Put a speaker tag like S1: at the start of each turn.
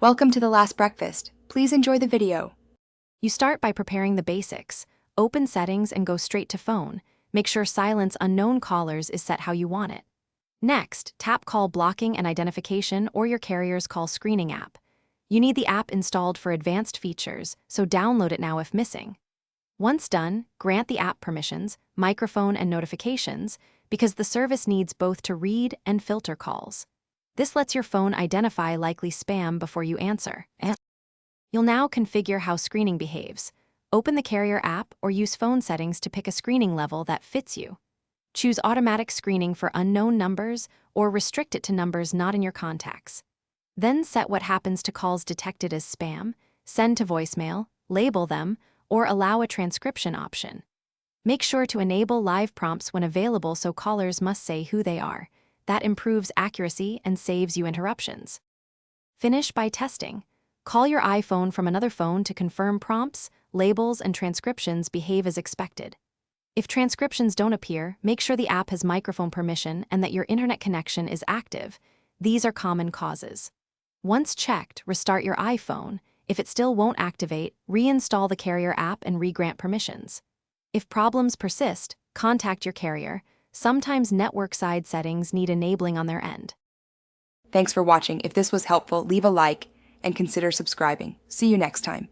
S1: Welcome to The Last Breakfast. Please enjoy the video.
S2: You start by preparing the basics. Open settings and go straight to phone. Make sure silence unknown callers is set how you want it. Next, tap call blocking and identification or your carrier's call screening app. You need the app installed for advanced features, so download it now if missing. Once done, grant the app permissions, microphone and notifications, because the service needs both to read and filter calls. This lets your phone identify likely spam before you answer. You'll now configure how screening behaves. Open the carrier app or use phone settings to pick a screening level that fits you. Choose automatic screening for unknown numbers or restrict it to numbers not in your contacts. Then set what happens to calls detected as spam, send to voicemail, label them, or allow a transcription option. Make sure to enable live prompts when available so callers must say who they are. That improves accuracy and saves you interruptions. Finish by testing. Call your iPhone from another phone to confirm prompts, labels, and transcriptions behave as expected. If transcriptions don't appear, make sure the app has microphone permission and that your internet connection is active. These are common causes. Once checked, restart your iPhone. If it still won't activate, reinstall the carrier app and regrant permissions. If problems persist, contact your carrier. Sometimes network-side settings need enabling on their end.
S1: Thanks for watching. If this was helpful, leave a like and consider subscribing. See you next time.